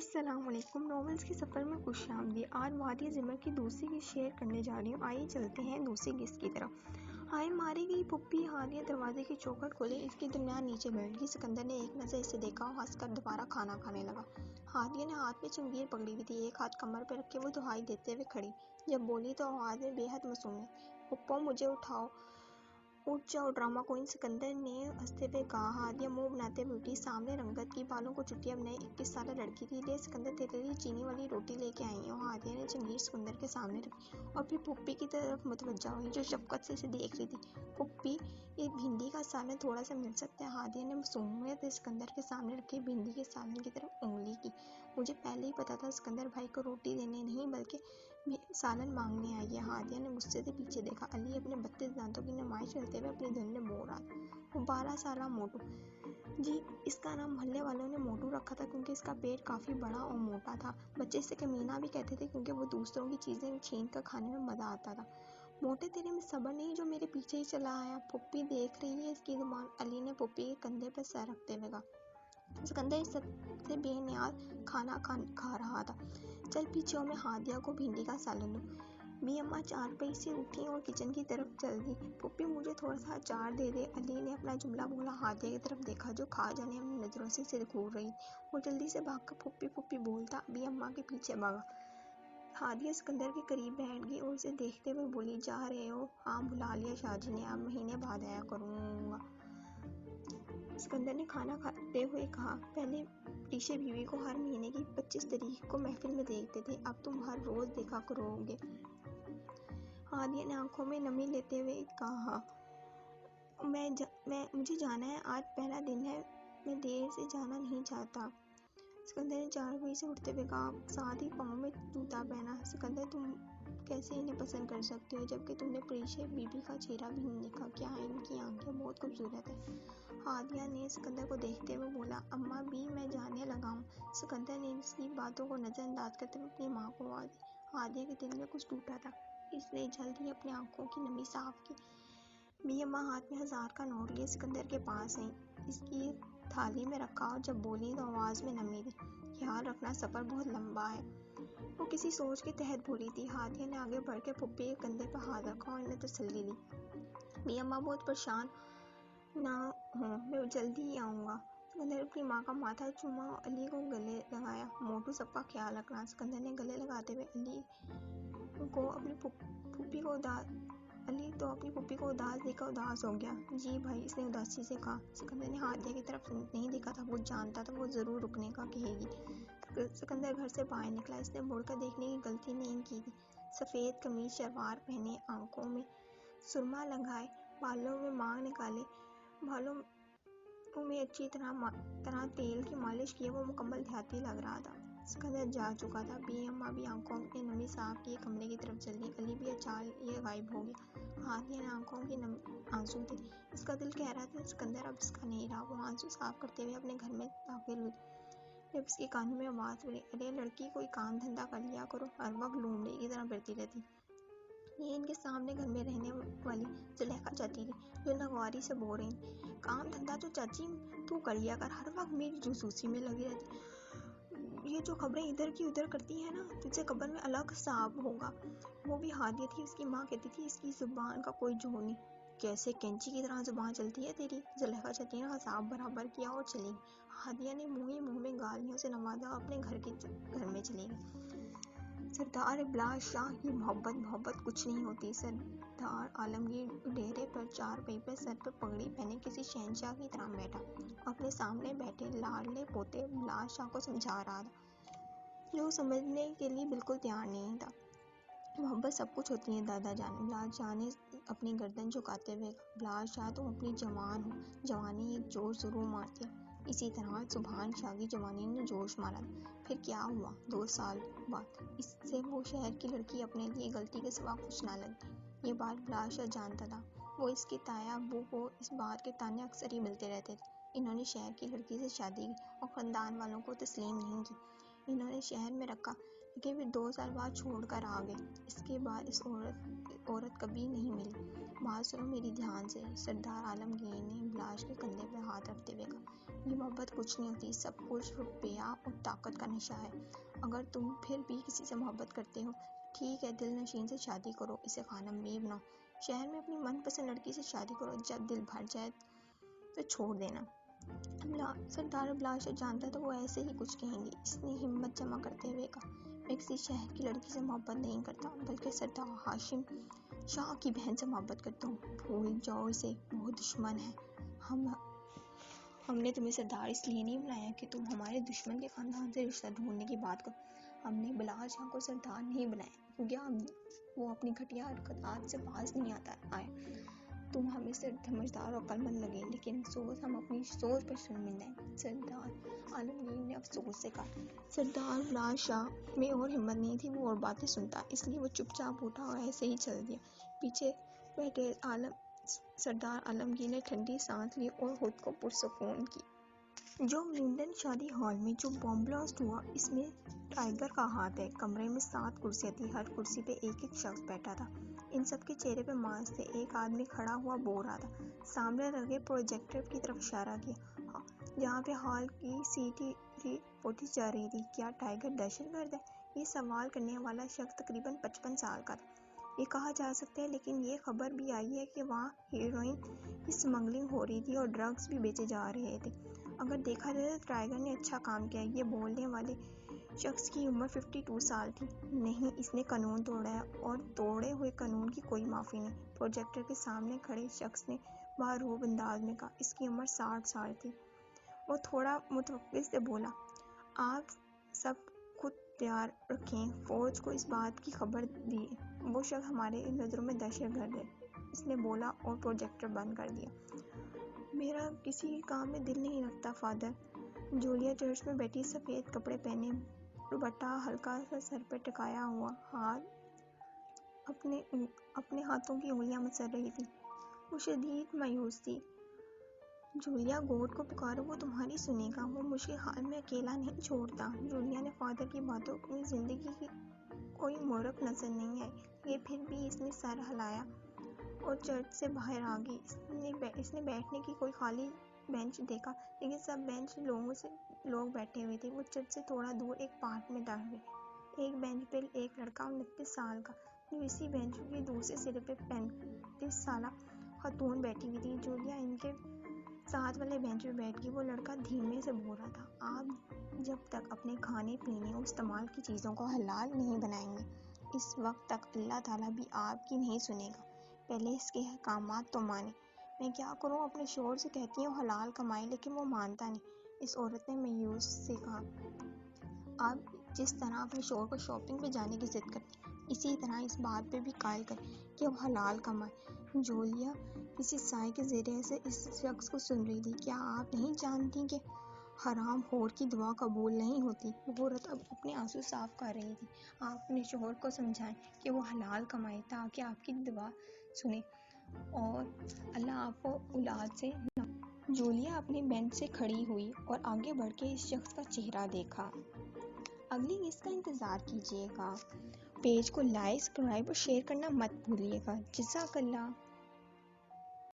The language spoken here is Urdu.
السلام علیکم، ناولز کے سفر میں خوش آمدید۔ آج وادی زمر کی دوسری قسط شیئر کرنے جا رہی ہوں۔ آئیے چلتے ہیں دوسری قسط کی طرف۔ ہائے ماری گئی پھپھی! ہادیہ دروازے کی چوکھٹ کھولے اس کے درمیان نیچے بیٹھ گئی۔ سکندر نے ایک نظر اسے دیکھا اور ہنس کر دوبارہ کھانا کھانے لگا۔ ہادیہ نے ہاتھ میں چنگیر پکڑی ہوئی تھی، ایک ہاتھ کمر پہ رکھے وہ دہائی دیتے ہوئے کھڑی۔ جب بولی تو آواز میں بے حد معصومیت، پھپھو مجھے اٹھاؤ، اٹھ جاؤ ڈرامہ کوئن، سکندر نے ہنستے ہوئے کہا۔ ہادیہ منہ بناتے ہوئے اٹھی، سامنے رنگت کی بالوں کو چٹیاں بنائے 21 سالہ لڑکی تھی۔ لے سکندر تیرے لیے چینی والی روٹی لے کے آئی ہوں۔ ہادیہ نے چنگیر سکندر کے سامنے رکھی اور پھر پھپھی کی طرف متوجہ ہوئی جو شفقت سے اسے دیکھ رہی تھی۔ پھپھی یہ بھنڈی کا سالن تھوڑا سا مل سکتا ہے؟ ہادیہ نے معصومیت سے سکندر کے سامنے رکھے بھنڈی کے سالن کی طرف انگلی کی۔ مجھے پہلے ہی پتا تھا سکندر بھائی کو روٹی دینے نہیں بلکہ سالن مانگنے آئی ہے۔ ہادیہ نے غصے سے پیچھے دیکھا۔ علی اپنے 32 دانتوں کی نمائش کرتے ہوئے اپنی دھن میں بول رہا تھا۔ وہ 12 سالہ موٹو، جی اس کا نام محلے والوں نے موٹو رکھا تھا کیونکہ اس کا پیٹ کافی بڑا اور موٹا تھا۔ بچے اسے کمینہ بھی کہتے تھے کیونکہ وہ دوسروں کی چیزیں چھین کر کھانے میں مزہ آتا تھا۔ موٹے تیرے میں صبر نہیں جو میرے پیچھے ہی چلا آیا؟ پھپھی دیکھ رہی ہے اس کی زبان؟ علی نے پھپھی کے کندھے پر سر رکھتے ہوئے کہا۔ سکندر اس سب سے بے نیاز کھانا کھا رہا تھا۔ چل پیچھے ہو، میں ہادیہ کو بھنڈی کا سالن دوں۔ بی اماں چارپائی سے اٹھی اور کچن کی طرف چل دی۔ پھپھی مجھے تھوڑا سا اچار دے دے۔ علی نے اپنا جملہ بولا۔ ہادیہ کی طرف دیکھا جو کھا جانے اپنی نظروں سے اسے گھور رہی تھی۔ وہ جلدی سے بھاگ کر پھپھی پھپھی بولتا بی اماں کے پیچھے بھاگا۔ ہادیہ سکندر کے قریب بیٹھ گئی اور اسے دیکھتے ہوئے بولی، جا رہے ہو؟ ہاں بلا لیا شاہ جی نے، اب مہینے بعد آیا کروں گا۔ سکندر نے کھانا کھاتے ہوئے کہا، پہلے ریشے بیوی کو ہر مہینے کی 25 تاریخ کو محفل میں دیکھتے تھے، اب تم ہر روز دیکھا کرو گے۔ ہادیہ نے آنکھوں میں نمی لیتے ہوئے کہا، مجھے جانا ہے، آج پہلا دن ہے، میں دیر سے جانا نہیں چاہتا۔ سکندر نے چارپائی سے اٹھتے ہوئے کہا، ساتھ ہی پاؤں میں جوتا پہنا۔ سکندر تم کیسے انہیں پسند کر سکتے ہو جبکہ تم نے پریشے بیوی کا چہرہ بھی نہیں دیکھا؟ کیا ان کی آنکھیں بہت خوبصورت ہیں؟ ہادیہ نے سکندر کو دیکھتے ہوئے بولا، اماں بھی میں جانے لگا ہوں۔ سکندر نے اس کی باتوں کو نظر انداز کرتے ہوئے اپنی ماں کو آواز دی۔ ہادیہ کے دل میں کچھ ٹوٹا تھا، اس نے جلد ہی اپنی آنکھوں کی نمی صاف کی۔ بی اماں ہاتھ میں 1000 کا نوٹ لیے سکندر کے پاس آئیں، اس کی تھالی میں رکھا اور جب بولی تو آواز میں نمی دی، خیال رکھنا سفر بہت لمبا ہے۔ وہ کسی سوچ کے تحت بولی تھی۔ ہادیہ نے آگے بڑھ کے پھپھی کے کندھے پر ہاتھ رکھا اور انہیں تسلی دی۔ بی اماں بہت پریشان نہ ہوں، میں جلدی ہی آؤں گا۔ سکندر نے اپنی ماں کا ماتھا چوما اور علی کو گلے لگایا۔ موٹو سب کا خیال رکھنا۔ سکندر نے گلے لگاتے ہوئے علی تو اپنی پھپھی کو اداس دیکھ کر اداس ہو گیا۔ جی بھائی، اس نے اداسی سے کہا۔ سکندر نے ہادیہ کی طرف نہیں دیکھا تھا، وہ جانتا تھا وہ ضرور رکنے کا کہے گی۔ سکندر گھر سے باہر نکلا، اس نے مڑ کر دیکھنے کی غلطی نہیں کی تھی۔ سفید قمیض شلوار پہنے، آنکھوں میں سرما لگائے، بالوں میں مانگ نکالے، بالوں میں اچھی طرح تیل کی مالش کیے وہ مکمل دیہاتی لگ رہا تھا۔ سکندر جا چکا تھا۔ بی اماں بھی آنکھوں میں نمی صاف کیے کمرے کی طرف چل دی۔ علی بھی اچار لیے غائب ہو گیا۔ ہادیہ نے آنکھوں کی آنسو تھے، اس کا دل کہہ رہا تھا سکندر اب اس کا نہیں رہا۔ وہ آنسو صاف کرتے ہوئے اپنے گھر میں داخل ہوئی جب اس کے کانوں میں آواز پڑی، ارے لڑکی کوئی کام دھندا کر لیا کرو، ہر وقت لومڑی کی طرح پھرتی رہتی۔ یہ ان کے سامنے گھر میں رہنے والی زلیخا چاچی تھی جو ناگواری سے بول رہی تھی، کام دھندا تو چاچی تو کر لیا کر، ہر وقت میری جاسوسی میں لگی رہتی، یہ جو خبریں ادھر کی ادھر کرتی ہے نا، تجھ سے قبر میں الگ حساب ہوگا۔ وہ بھی ہادیہ تھی، اس کی ماں کہتی تھی اس کی زبان کا کوئی جوڑ نہیں، کیسے کینچی کی طرح زبان چلتی ہے تیری۔ زلیخا چاچی نے حساب برابر کیا اور چلی گئی۔ ہادیہ نے منہ ہی منہ میں گالیوں سے نوازا اور اپنے گھر میں چلی گئی۔ سردار ابلاس شاہ، یہ محبت کچھ نہیں ہوتی۔ سردار عالمگیر ڈیرے پر چارپائی پر سر پر پگڑی پہنے کسی شہنشاہ کی طرح بیٹھا اور اپنے سامنے بیٹھے لاڈلے پوتے ابلاس شاہ کو سمجھا رہا تھا جو سمجھنے کے لیے بالکل تیار نہیں تھا۔ محبت سب کچھ ہوتی ہے دادا جان، ابلاس شاہ نے اپنی گردن جھکاتے ہوئے کہا، ابلاس شاہ تم اپنی جوان ہو، جوانی ایک جوش ضرور مارتی ہے، اسی طرح سبحان شاہ کی جوانی نے جوش مارا تھا۔ پھر کیا ہوا؟ 2 سال بعد اس سے وہ شہر کی لڑکی اپنے لیے غلطی کے سوا کچھ نہ لگی۔ یہ بات ابلاس شاہ جانتا تھا، وہ اس کے تایا ابو کو اس بات کے تانے اکثر ہی ملتے رہتے تھے، انہوں نے شہر کی لڑکی سے شادی کی اور خاندان والوں کو تسلیم نہیں کی، انہوں نے شہر میں رکھا لیکن پھر 2 سال بعد چھوڑ کر آ گئے۔ اس کے بعد اس عورت کبھی نہیں ملی۔ بات سنو میری دھیان سے، سردار عالمگیر نے بلاش کے کندھے پر ہاتھ رکھتے ہوئے کہا، یہ محبت کچھ نہیں ہوتی، سب کچھ روپیہ اور طاقت کا نشہ ہے۔ اگر تم پھر بھی کسی سے محبت کرتے ہو ٹھیک ہے، دل نشین سے شادی کرو، اسے خانم میں بناؤ، شہر میں اپنی من پسند لڑکی سے شادی کرو، جب دل بھر جائے تو چھوڑ دینا۔ سردار بلاش جانتا تھا وہ ایسے ہی کچھ کہیں گے۔ اس نے ہمت جمع کرتے ہوئے کہا، میں کسی شہر کی لڑکی سے محبت نہیں کرتا، بلکہ سردار ہاشم شاہ کی بہن سے محبت کرتا ہوں۔ بھول جاؤ اسے، وہ دشمن ہے۔ ہم نے تمہیں سردار اس لیے نہیں بنایا کہ تم ہمارے دشمن کے خاندان سے رشتہ ڈھونڈنے کی بات کرو۔ ہم نے بلال شاہ کو سردار نہیں بنایا کیونکہ وہ اپنی گھٹیا حرکات سے باز نہیں آیا۔ تم ہمیں سمجھدار اور عقلمند لگے، لیکن افسوس ہم اپنی سوچ پر شرمندہ ہیں۔ سردار عالمگیر نے افسوس سے کہا۔ سردار بلال شاہ میں اور ہمت نہیں تھی وہ اور باتیں سنتا، اس لیے وہ چپ چاپ اٹھا اور ایسے ہی چل دیا۔ پیچھے بیٹھے سردار عالمگیر نے ٹھنڈی سانس لی اور خود کو پرسکون کی۔ جو لنڈن شادی ہال میں جو بم بلاسٹ ہوا، اس میں ٹائیگر کا ہاتھ ہے۔ کمرے میں 7 کرسیاں تھیں، ہر کرسی پہ ایک ایک شخص بیٹھا تھا۔ ان سب کے چہرے پہ ماسک تھے۔ ایک آدمی کھڑا ہوا بول رہا تھا، سامنے لگے پروجیکٹر کی طرف اشارہ کیا، جہاں پہ ہال کی CCTV فوٹیج جا رہی تھی۔ کیا ٹائیگر دہشت گرد ہے؟ یہ سوال کرنے والا شخص تقریباً 55 سال کا تھا۔ یہ کہا جا سکتا ہے، لیکن یہ خبر بھی آئی ہے کہ وہاں ہیروئن کی سمگلنگ ہو رہی تھی اور ڈرگز بھی بیچے جا رہے تھے۔ اگر دیکھا جائے تو ٹائیگر نے اچھا کام کیا۔ یہ بولنے والے شخص کی عمر 52 سال تھی۔ نہیں، اس نے قانون توڑا ہے اور توڑے ہوئے قانون کی کوئی معافی نہیں۔ پروجیکٹر کے سامنے کھڑے شخص نے بارعب انداز میں کہا، اس کی عمر 60 سال تھی۔ وہ تھوڑا متوقع سے بولا، آپ سب خود تیار رکھیں، فوج کو اس بات کی خبر دی، وہ شخص ہمارے نظروں میں دہشت گرد ہے، اس نے بولا اور پروجیکٹر بند کر دیا۔ میرا کسی کام میں دل نہیں لگتا فادر۔ جولیا چرچ میں بیٹھی، سفید کپڑے پہنے، دوپٹہ ہلکا سا سر پہ ٹکایا ہوا، اپنے ہاتھوں کی انگلیاں مسل رہی تھی۔ وہ شدید مایوس تھی۔ جولیا، گوڈ کو پکارو، وہ تمہاری سنے گا، وہ مشکل حال میں اکیلا نہیں چھوڑتا۔ جولیا نے فادر کی باتوں میں زندگی کی کوئی مورت نظر نہیں آئی، لیکن پھر بھی اس نے سر ہلایا اور چرچ سے باہر آ گئی۔ اس نے بیٹھنے کی کوئی خالی بینچ دیکھا، لیکن سب بینچ لوگ بیٹھے ہوئے تھے۔ وہ چرچ سے تھوڑا دور ایک پارک میں داخل ہوئی۔ ایک بینچ پہ ایک لڑکا 29 سال کا، جو اسی بینچ کے دوسرے سرے پہ 35 سالہ خاتون بیٹھی ہوئی تھی۔ جولیا ان کے ساتھ والے بینچ پہ بیٹھ گئی۔ وہ لڑکا دھیمے سے بول رہا تھا، آپ جب تک اپنے کھانے پینے اور استعمال کی چیزوں کو حلال نہیں بنائیں گے، اس وقت تک اللہ تعالیٰ بھی آپ کی نہیں سنے گا۔ پہلے اس کے احکامات تو مانیں۔ میں کیا کروں؟ اپنے شوہر سے کہتی ہوں حلال کمائے، لیکن وہ مانتا نہیں، اس عورت نے مایوس سے کہا۔ آپ جس طرح اپنے شوہر کو شاپنگ پہ جانے کی ضد کرتے ہیں، اسی طرح اس بات پہ بھی قائل کریں کہ وہ حلال کمائے۔ جولیا کسی سائے کے زیر سے اس شخص کو سن رہی تھی۔ کیا آپ نہیں جانتی کہ حرام خور کی دعا قبول نہیں ہوتی؟ وہ عورت اب اپنے آنسو صاف کر رہی تھی۔ آپ اپنے شوہر کو سمجھائیں کہ وہ حلال کمائے تاکہ آپ کی دعا سنے اور اللہ آپ کو اولاد سے نوازے۔ جولیا اپنے بینچ سے کھڑی ہوئی اور آگے بڑھ کے اس شخص کا چہرہ دیکھا۔ اگلی قسط کا انتظار کیجیے گا۔ پیج کو لائک، سبسکرائب اور شیئر کرنا مت بھولیے گا۔ جزاک اللہ۔